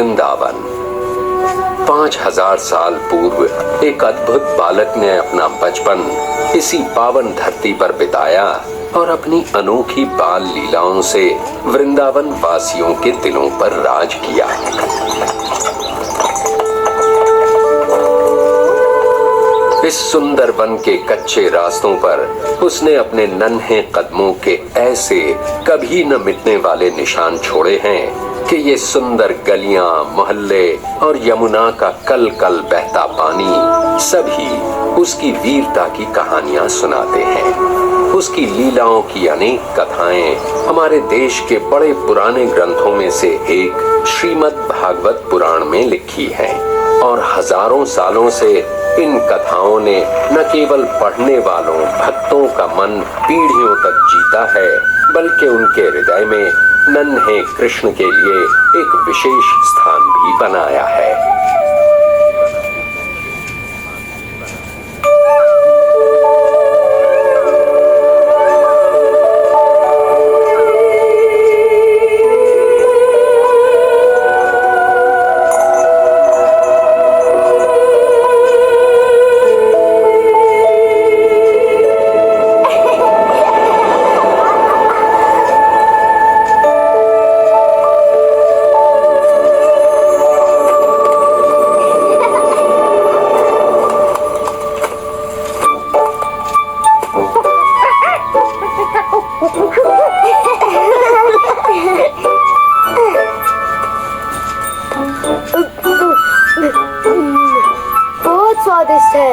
वृंदावन। 5000 साल पूर्व एक अद्भुत बालक ने अपना बचपन इसी पावन धरती पर बिताया और अपनी अनोखी बाल लीलाओं से वृंदावन वासियों के दिलों पर राज किया। इस सुंदर वन के कच्चे रास्तों पर उसने अपने नन्हे कदमों के ऐसे कभी न मिटने वाले निशान छोड़े हैं कि ये सुंदर गलियां, मोहल्ले और यमुना का कल कल बहता पानी सभी उसकी वीरता की कहानियां सुनाते हैं। उसकी लीलाओं की अनेक कथाएं हमारे देश के बड़े पुराने ग्रंथों में से एक श्रीमद् भागवत पुराण में लिखी हैं और हजारों सालों से इन कथाओं ने न केवल पढ़ने वालों भक्तों का मन पीढ़ियों तक जीता है, बल्कि उनके हृदय में नन्हे कृष्ण के लिए एक विशेष स्थान भी बनाया है। बहुत स्वादिष्ट है।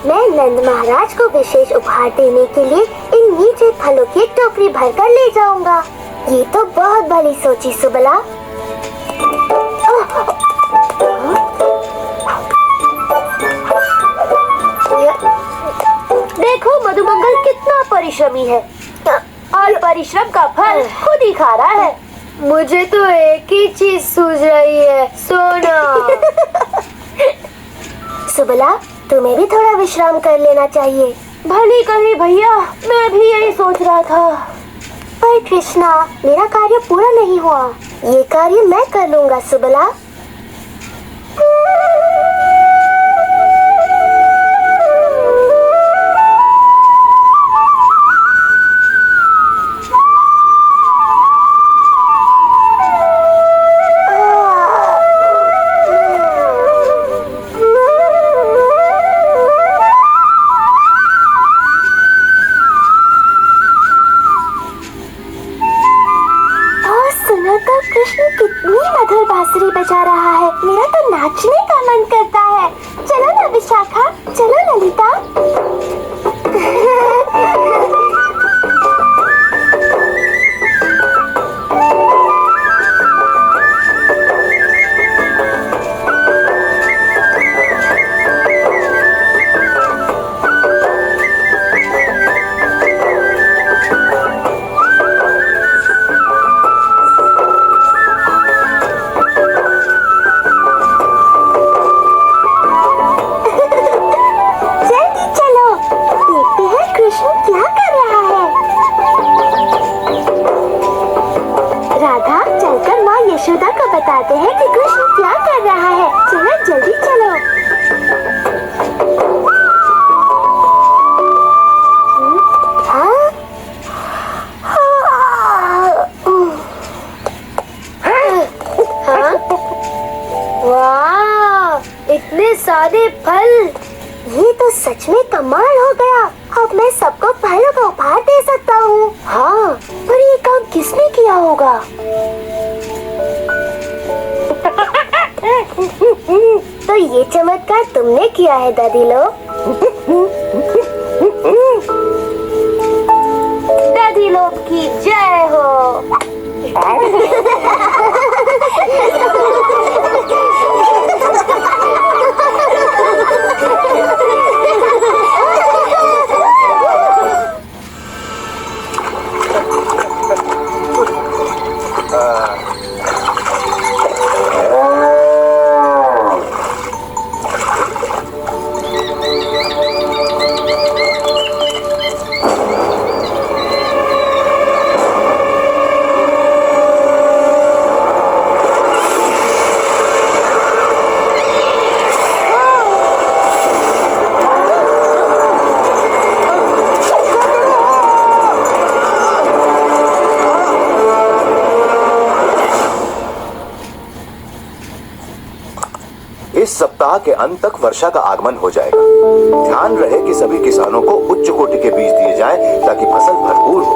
मैं नंद महाराज को विशेष उपहार देने के लिए इन मीठे फलों की एक टोकरी भरकर ले जाऊंगा। ये तो बहुत भली सोची सुबला। देखो मधुमंगल कितना परिश्रमी है और परिश्रम का फल खुद ही खा रहा है। मुझे तो एक ही चीज सूझ रही है, सोना। सुबला, तुम्हें भी थोड़ा विश्राम कर लेना चाहिए। भली कही भैया, मैं भी यही सोच रहा था। पर कृष्णा, मेरा कार्य पूरा नहीं हुआ। ये कार्य मैं कर लूंगा सुबला। कृष्ण कितनी मधुर बांसुरी बजा रहा है। मेरा तो नाचने का मन करता है। चलो ना विशाखा, चलो ललिता। यशोदा को बताते हैं कि कृष्ण क्या कर रहा है। चलो जल्दी चलो। वाह, इतने सारे फल। ये तो सच में कमाल हो गया। अब मैं सबको फलों का उपहार दे सकता हूँ। हाँ, पर ये काम किसने किया होगा? तो ये चमत्कार तुमने किया है दादी लोग। दादी लोग की जय हो। माह के अंत तक वर्षा का आगमन हो जाएगा। ध्यान रहे कि सभी किसानों को उच्च कोटि के बीज दिए जाएं ताकि फसल भरपूर हो।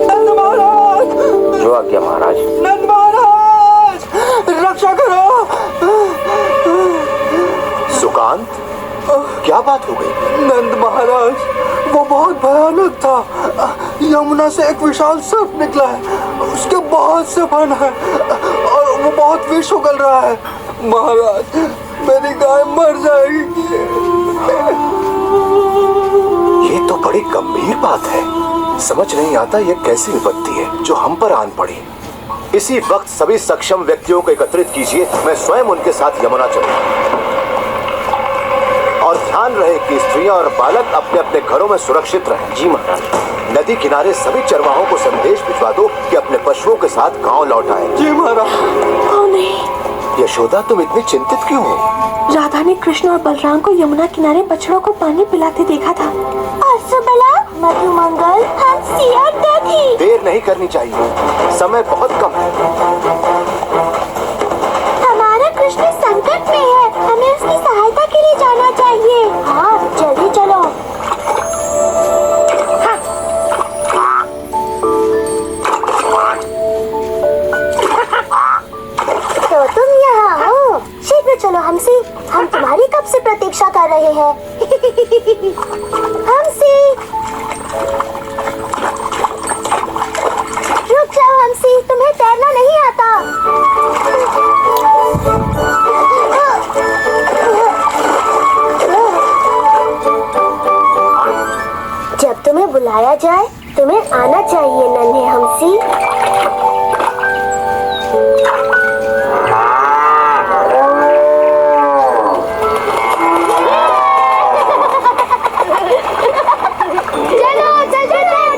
नंद महाराज! जो आज्ञा महाराज। नंद महाराज! रक्षा करो! सुकांत, क्या बात हो गई? नंद महाराज, वो बहुत भयानक था। यमुना से एक विशाल सर्प निकला है, उसके बहुत से फन है और वो बहुत विष उगल रहा है। महाराज, मेरी गाय मर जाएगी। ये तो बड़ी गंभीर बात है। समझ नहीं आता ये कैसी विपत्ति है जो हम पर आन पड़ी। इसी वक्त सभी सक्षम व्यक्तियों को एकत्रित कीजिए, मैं स्वयं उनके साथ यमुना चलूंगा। और ध्यान रहे कि स्त्रियां और बालक अपने अपने घरों में सुरक्षित रहें। जी महाराज। नदी किनारे सभी चरवाहों को संदेश भिजवा दो कि अपने पशुओं के साथ गांव लौट आए। जी महाराज। ओ नहीं, यशोदा, तुम इतनी चिंतित क्यों हो? राधा ने कृष्ण और बलराम को यमुना किनारे बछड़ों को पानी पिलाते देखा था। और सुबला, मधुमंगल, हंसी और दधी। देर नहीं करनी चाहिए, समय बहुत कम है। हमारा कृष्ण संकट में है, हमें उसकी सहायता के लिए जाना चाहिए। हाँ, जल्दी चलो। तो तुम यहाँ हो? शीघ्र चलो हंसी, हम तुम्हारी कब से प्रतीक्षा कर रहे हैं। हंसी, रुक जाओ हंसी, तुम्हें तैरना नहीं आता। जब तुम्हें बुलाया जाए तुम्हें आना चाहिए नन्हे हंसी। चलो चलते हैं।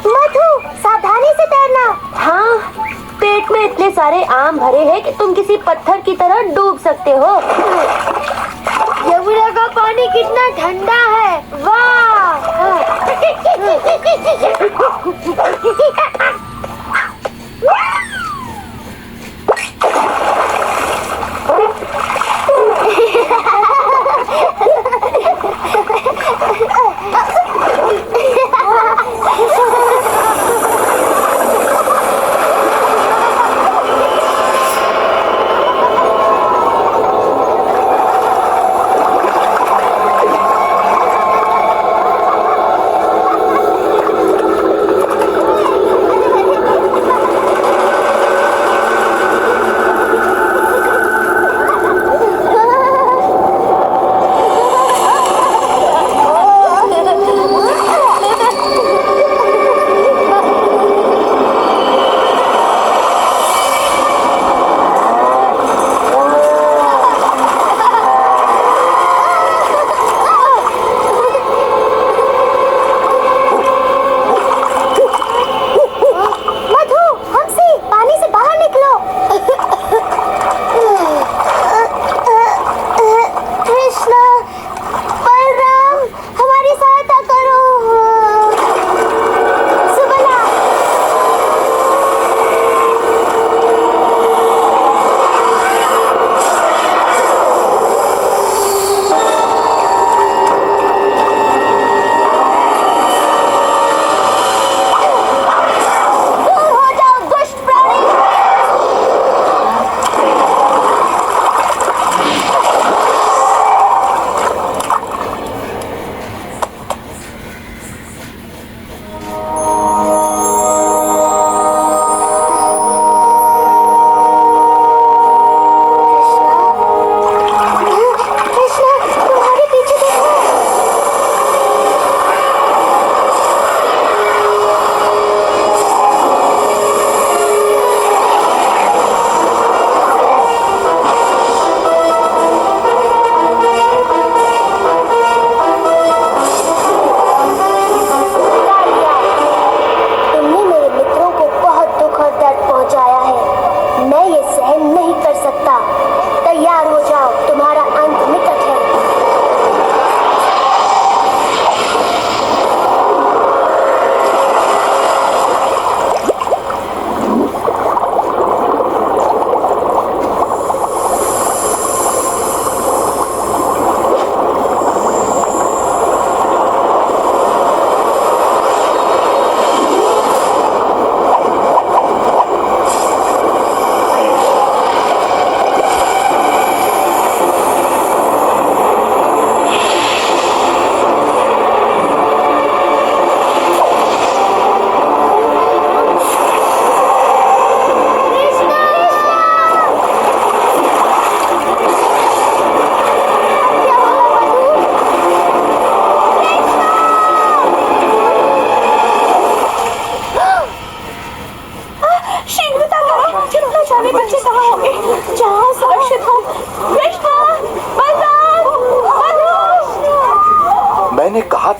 मधु, सावधानी से तैरना। हाँ, पेट में इतने सारे आम भरे हैं कि तुम किसी पत्थर की तरह डूब सकते हो। यमुना का पानी कितना ठंडा है, वाह!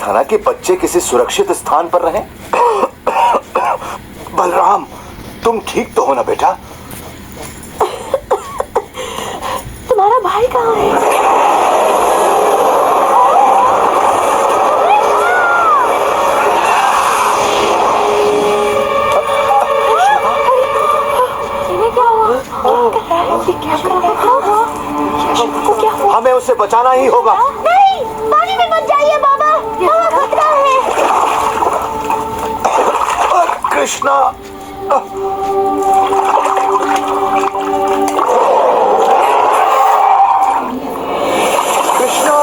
था ना कि बच्चे किसी सुरक्षित स्थान पर रहें। बलराम, तुम ठीक तो हो ना बेटा? तुम्हारा भाई कहाँ है? हमें उसे बचाना ही होगा। नहीं, पानी में मत जाइए बाबा, वहाँ खतरा है। कृष्णा, कृष्णा,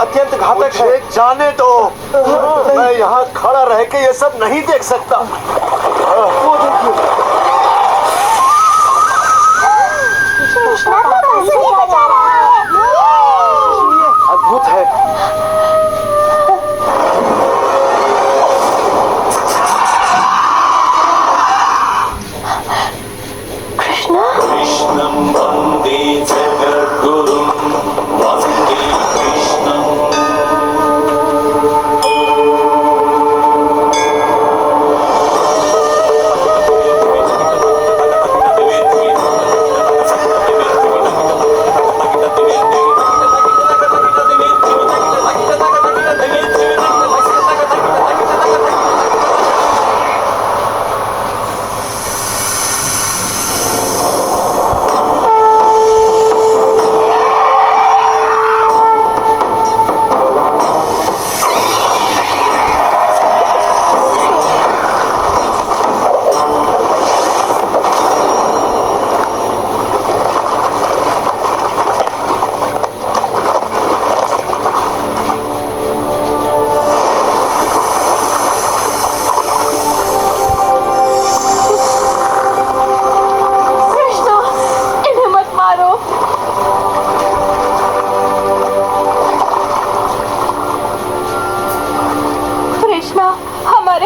अत्यंत घातक है। जाने दो, मैं यहाँ खड़ा रह के ये सब नहीं देख सकता। वो देखिए, कृष्णा तो हंस नहीं बचा रहा है। अद्भुत है। कृष्णा, कृष्णं वन्दे जगद्गुरुं वन्दे कृष्णम्।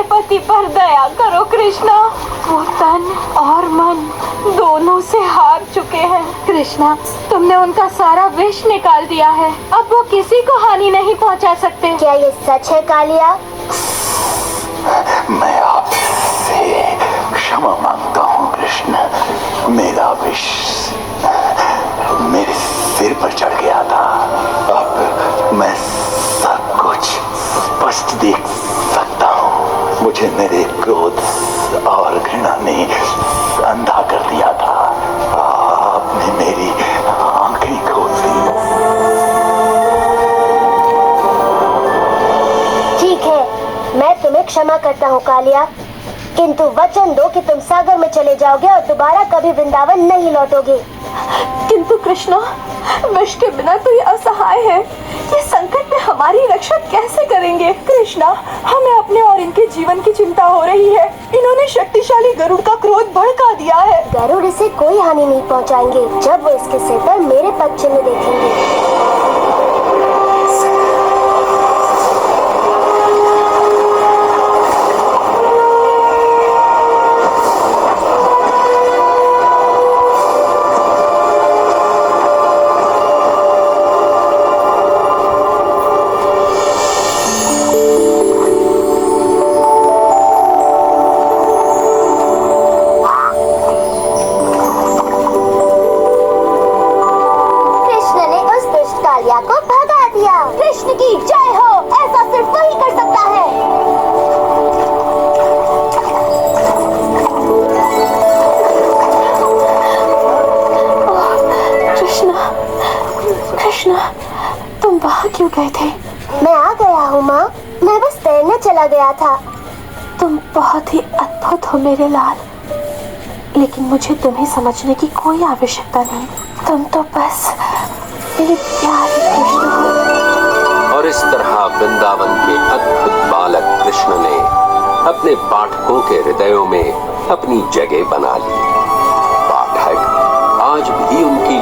पति पर दया करो कृष्णा। वो तन और मन दोनों से हार चुके हैं। कृष्णा, तुमने उनका सारा विष निकाल दिया है। अब वो किसी को हानि नहीं पहुंचा सकते। क्या ये सच है कालिया? मैं आपसे क्षमा मांगता हूँ कृष्ण। मेरा विष मेरे सिर पर चढ़ गया था। अब मैं सब कुछ क्रोध और घृणा ने अंधा कर दिया था। आपने मेरी आंखें खोल दी। ठीक है, मैं तुम्हें क्षमा करता हूँ कालिया, किंतु वचन दो कि तुम सागर में चले जाओगे और दोबारा कभी वृंदावन नहीं लौटोगे। किंतु कृष्णा, विष के बिना तो ये असहाय है। ये संकट में हमारी रक्षा कैसे करेंगे? कृष्णा, हमें अपने और इनके जीवन की चिंता हो रही है। इन्होंने शक्तिशाली गरुड़ का क्रोध भड़का दिया है। गरुड़ इसे कोई हानि नहीं पहुंचाएंगे जब वो इसके सिर पर मेरे पद चिन्ह देखेंगे। को भगा दिया। कृष्ण की जय हो, ऐसा सिर्फ वही कर सकता है। कृष्णा, कृष्णा, तुम वहाँ क्यों गए थे? मैं आ गया हूँ माँ, मैं बस तैरने चला गया था। तुम बहुत ही अद्भुत हो मेरे लाल, लेकिन मुझे तुम्हें समझने की कोई आवश्यकता नहीं। तुम तो बस मेरे प्यारे कृष्ण हो। और इस तरह वृंदावन के अद्भुत बालक कृष्ण ने अपने पाठकों के हृदयों में अपनी जगह बना ली। पाठक आज भी उनकी